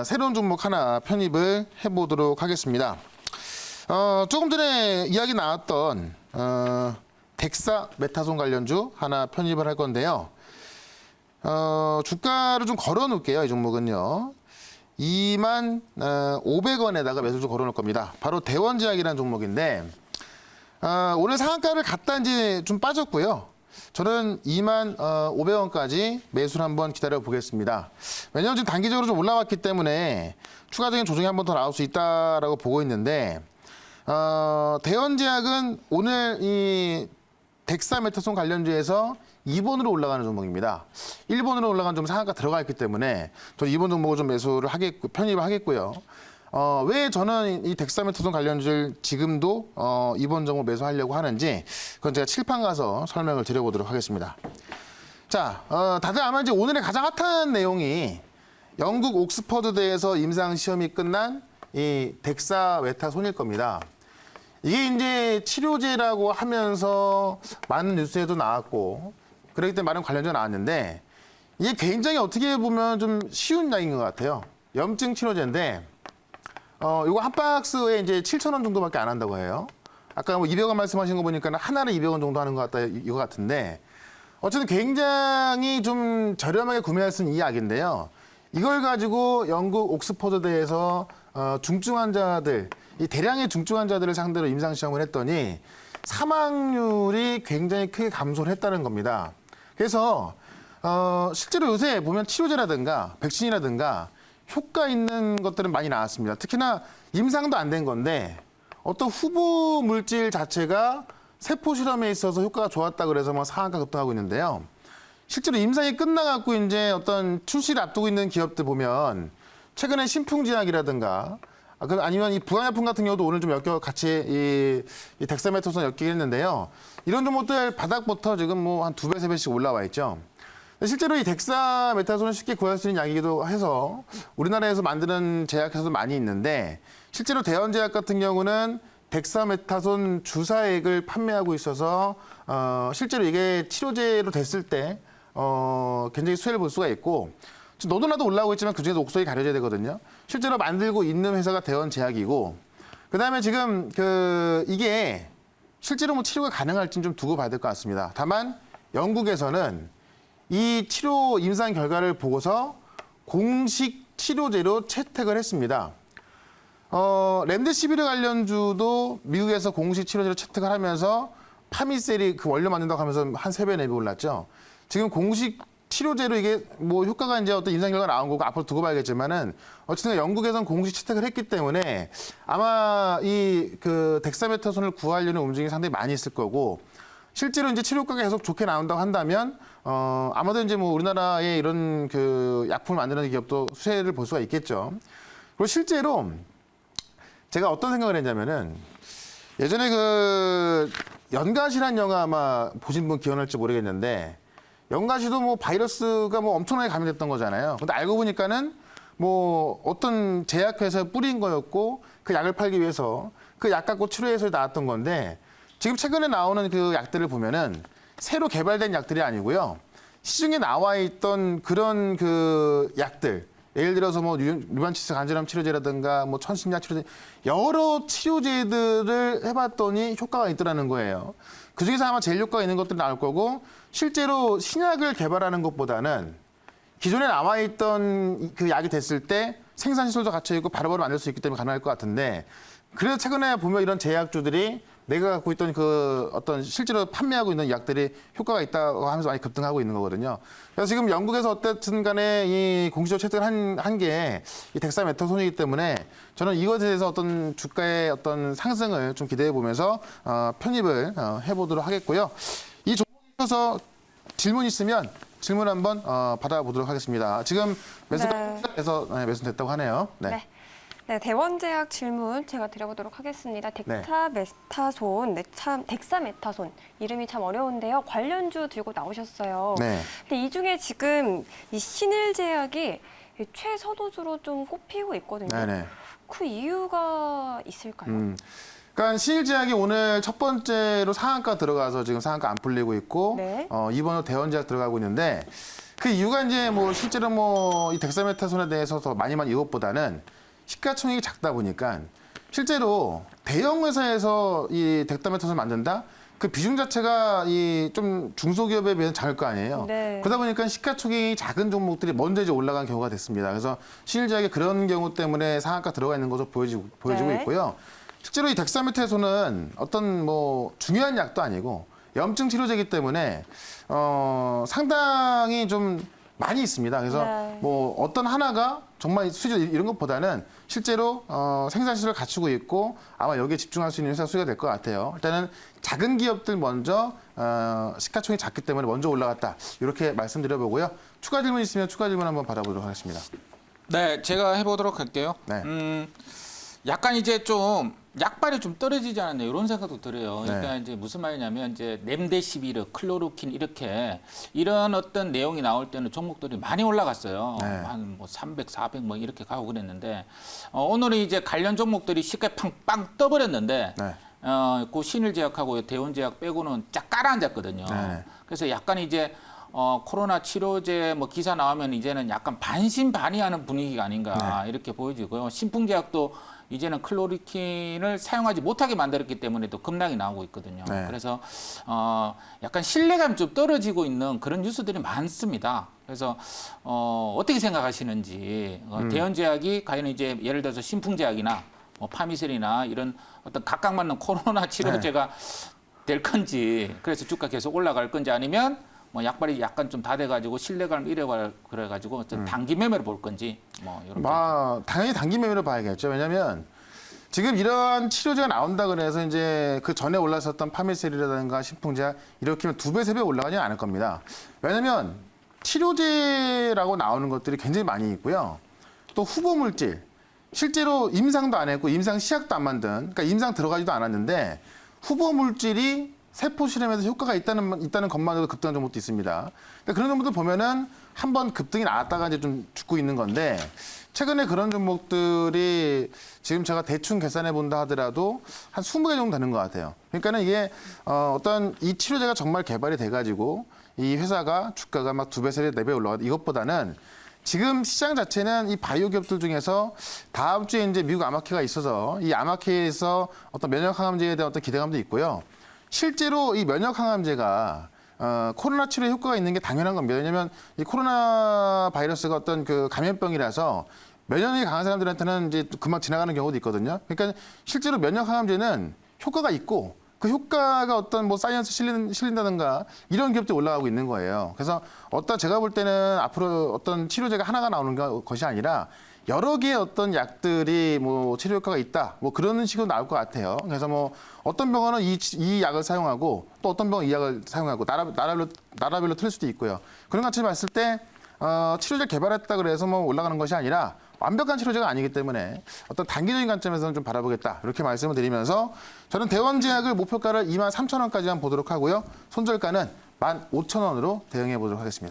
새로운 종목 하나 편입을 해보도록 하겠습니다. 조금 전에 이야기 나왔던 덱사메타손 관련주 하나 편입을 할 건데요. 주가를 좀 걸어 놓을게요. 이 종목은요. 2만 500원에다가 매수주 걸어 놓을 겁니다. 바로 대원제약이라는 종목인데 오늘 상한가를 갔다 이제 좀 빠졌고요. 저는 2만 500원까지 매수를 한번 기다려 보겠습니다. 왜냐하면 지금 단기적으로 좀 올라왔기 때문에 추가적인 조정이 한번 더 나올 수 있다라고 보고 있는데 대원제약은 오늘 이 덱사메타손 관련주에서 2번으로 올라가는 종목입니다. 1번으로 올라간 좀 상한가 들어가 있기 때문에 저는 2번 종목을 좀 매수를 하겠고 편입을 하겠고요. 왜 저는 이 덱사메타손 관련주를 지금도 2번 종목 매수하려고 하는지 그건 제가 칠판 가서 설명을 드려보도록 하겠습니다. 자, 다들 아마 이제 오늘의 가장 핫한 내용이 영국 옥스퍼드대에서 임상 시험이 끝난 이 덱사메타손일 겁니다. 이게 이제 치료제라고 하면서 많은 뉴스에도 나왔고 그렇기 때문에 많은 관련주가 나왔는데 이게 굉장히 어떻게 보면 좀 쉬운 약인 것 같아요. 염증 치료제인데 이거 한 박스에 이제 7,000원 정도밖에 안 한다고 해요. 아까 뭐 200원 말씀하신 거 보니까 하나는 200원 정도 하는 것 같다 이거 같은데 어쨌든 굉장히 좀 저렴하게 구매할 수 있는 이 약인데요. 이걸 가지고 영국 옥스퍼드대에서 중증 환자들, 이 대량의 중증 환자들을 상대로 임상 시험을 했더니 사망률이 굉장히 크게 감소를 했다는 겁니다. 그래서 실제로 요새 보면 치료제라든가 백신이라든가 효과 있는 것들은 많이 나왔습니다. 특히나 임상도 안 된 건데 어떤 후보 물질 자체가 세포 실험에 있어서 효과가 좋았다 그래서 뭐 상한가 급등하고 있는데요. 실제로 임상이 끝나갖고 이제 어떤 출시를 앞두고 있는 기업들 보면 최근에 신풍제약이라든가 아니면 이 부활약품 같은 경우도 오늘 좀 같이 이 덱사메타손 엮이긴 했는데요. 이런 종목들 바닥부터 지금 뭐 한 2배, 3배씩 올라와 있죠. 실제로 이 덱사메타손을 쉽게 구할 수 있는 약이기도 해서 우리나라에서 만드는 제약회사도 많이 있는데 실제로 대원제약 같은 경우는 덱사메타손 주사액을 판매하고 있어서 실제로 이게 치료제로 됐을 때 굉장히 수혜를 볼 수가 있고 지금 너도 나도 올라오고 있지만 그중에서 옥석이 가려져야 되거든요. 실제로 만들고 있는 회사가 대원제약이고 그다음에 지금 이게 실제로 뭐 치료가 가능할지는 좀 두고 봐야 될 것 같습니다. 다만 영국에서는 이 치료 임상 결과를 보고서 공식 치료제로 채택을 했습니다. 렘데시비르 관련주도 미국에서 공식 치료제로 채택을 하면서 파미셀이 그 원료 만든다고 하면서 한 3배, 4배 올랐죠. 지금 공식 치료제로 이게 뭐 효과가 이제 어떤 임상 결과가 나온 거고 앞으로 두고 봐야겠지만은 어쨌든 영국에서는 공식 채택을 했기 때문에 아마 이 덱사메타손을 구하려는 움직임이 상당히 많이 있을 거고 실제로 이제 치료 효과가 계속 좋게 나온다고 한다면 아마도 이제 뭐 우리나라의 이런 약품을 만드는 기업도 수혜를 볼 수가 있겠죠. 그리고 실제로 제가 어떤 생각을 했냐면은 예전에 연가시란 영화 아마 보신 분 기억날지 모르겠는데 연가시도 뭐 바이러스가 뭐 엄청나게 감염됐던 거잖아요. 근데 알고 보니까는 뭐 어떤 제약회사에 뿌린 거였고 그 약을 팔기 위해서 그 약 갖고 치료해서 나왔던 건데 지금 최근에 나오는 그 약들을 보면은 새로 개발된 약들이 아니고요. 시중에 나와 있던 그런 약들 예를 들어서 뭐 유방치스 간질염 치료제라든가 뭐 천신약 치료제 여러 치료제들을 해봤더니 효과가 있더라는 거예요. 그중에서 아마 제일 효과가 있는 것들이 나올 거고 실제로 신약을 개발하는 것보다는 기존에 나와 있던 그 약이 됐을 때 생산 시설도 갖춰 있고 바로바로 만들 수 있기 때문에 가능할 것 같은데 그래서 최근에 보면 이런 제약주들이 내가 갖고 있던 어떤 실제로 판매하고 있는 약들이 효과가 있다고 하면서 많이 급등하고 있는 거거든요. 그래서 지금 영국에서 어쨌든 간에 이 공식적으로 채택을 한 게 이 덱사메타손이기 때문에 저는 이것에 대해서 어떤 주가의 어떤 상승을 좀 기대해 보면서 편입을 해보도록 하겠고요. 이 종목에 있어서 질문 있으면 질문 한번 받아보도록 하겠습니다. 지금 매수에서 매수됐다고 하네요. 네. 네, 대원제약 질문 제가 드려보도록 하겠습니다. 덱사메타손, 덱사메타손 이름이 참 어려운데요. 관련주 들고 나오셨어요. 네. 근데 이 중에 지금 이 신일제약이 최서도주로 좀 꼽히고 있거든요. 네네. 그 이유가 있을까요? 그러니까 신일제약이 오늘 첫 번째로 상한가 들어가서 지금 상한가 안 풀리고 있고 네. 이번으로 대원제약 들어가고 있는데 그 이유가 이제 뭐 실제로 뭐 이 덱사메타손에 대해서 더 많이만 이것보다는 시가총액이 작다 보니까 실제로 대형 회사에서 이 덱사메타손을 만든다? 그 비중 자체가 이 좀 중소기업에 비해서 작을 거 아니에요. 네. 그러다 보니까 시가총액이 작은 종목들이 먼저 이제 올라간 경우가 됐습니다. 그래서 신일제약이 그런 경우 때문에 상한가 들어가 있는 것으로 보여지고 네. 있고요. 실제로 이 덱사메타손은 어떤 뭐 중요한 약도 아니고 염증 치료제이기 때문에 상당히 좀 많이 있습니다. 그래서 네. 뭐 어떤 하나가 정말 수질 이런 것보다는 실제로 생산 시설을 갖추고 있고 아마 여기에 집중할 수 있는 회사 수가 될 것 같아요. 일단은 작은 기업들 먼저 시가총액이 작기 때문에 먼저 올라갔다. 이렇게 말씀드려보고요. 추가 질문 있으면 추가 질문 한번 받아보도록 하겠습니다. 네, 제가 해보도록 할게요. 네. 약간 이제 좀 약발이 좀 떨어지지 않았냐 이런 생각도 들어요. 그러니까 네. 이제 무슨 말이냐면 이제 렘데시비르, 클로로킨 이렇게 이런 어떤 내용이 나올 때는 종목들이 많이 올라갔어요. 네. 한 뭐 300, 400 뭐 이렇게 가고 그랬는데 오늘은 이제 관련 종목들이 쉽게 팡빵 떠버렸는데 네. 그 신일제약하고 대원제약 빼고는 쫙 깔아앉았거든요. 네. 그래서 약간 이제 코로나 치료제 뭐 기사 나오면 이제는 약간 반신반의하는 분위기가 아닌가 이렇게 보여지고요. 신풍제약도 이제는 클로리킨을 사용하지 못하게 만들었기 때문에 또 급락이 나오고 있거든요. 네. 그래서 약간 신뢰감이 좀 떨어지고 있는 그런 뉴스들이 많습니다. 그래서 어떻게 생각하시는지 대원제약이 과연 이제 예를 들어서 신풍제약이나 뭐 파미셀이나 이런 어떤 각각 맞는 코로나 치료제가 될 건지 그래서 주가 계속 올라갈 건지 아니면 뭐 약발이 약간 좀 다 돼가지고 신뢰감 잃어갈 그래가지고 어떤 단기 매매를 볼 건지 뭐 이런. 당연히 단기 매매로 봐야겠죠. 왜냐하면 지금 이런 치료제가 나온다 그래서 이제 그 전에 올랐었던 파미셀이라든가 신풍제약 이렇게 하면 2배, 3배 올라가지 않을 겁니다. 왜냐하면 치료제라고 나오는 것들이 굉장히 많이 있고요. 또 후보 물질 실제로 임상도 안 했고 임상 시약도 안 만든, 그러니까 임상 들어가지도 않았는데 후보 물질이 세포 실험에서 효과가 있다는 것만으로도 급등한 종목도 있습니다. 그러니까 그런 종목들 보면은 한번 급등이 나왔다가 이제 좀 죽고 있는 건데 최근에 그런 종목들이 지금 제가 대충 계산해 본다 하더라도 한 20개 정도 되는 것 같아요. 그러니까는 이게 어떤 이 치료제가 정말 개발이 돼가지고 이 회사가 주가가 막 2배, 3배, 4배 올라가다 이것보다는 지금 시장 자체는 이 바이오 기업들 중에서 다음 주에 이제 미국 아마케가 있어서 이 아마케에서 어떤 면역 항암제에 대한 어떤 기대감도 있고요. 실제로 이 면역 항암제가 코로나 치료에 효과가 있는 게 당연한 겁니다. 왜냐하면 이 코로나 바이러스가 어떤 그 감염병이라서 면역력이 강한 사람들한테는 이제 금방 지나가는 경우도 있거든요. 그러니까 실제로 면역 항암제는 효과가 있고 그 효과가 어떤 뭐 사이언스 실린다든가 이런 기업들이 올라가고 있는 거예요. 그래서 제가 볼 때는 앞으로 어떤 치료제가 하나가 나오는 것이 아니라 여러 개의 어떤 약들이 뭐 치료 효과가 있다. 뭐 그런 식으로 나올 것 같아요. 그래서 뭐 어떤 병원은 이 약을 사용하고 또 어떤 병원은 이 약을 사용하고 나라별로 틀릴 수도 있고요. 그런 것처럼 봤을 때 치료제 개발했다 그래서 뭐 올라가는 것이 아니라 완벽한 치료제가 아니기 때문에 어떤 단기적인 관점에서는 좀 바라보겠다. 이렇게 말씀을 드리면서 저는 대원제약을 목표가를 23,000원까지 한번 보도록 하고요. 손절가는 15,000원으로 대응해 보도록 하겠습니다.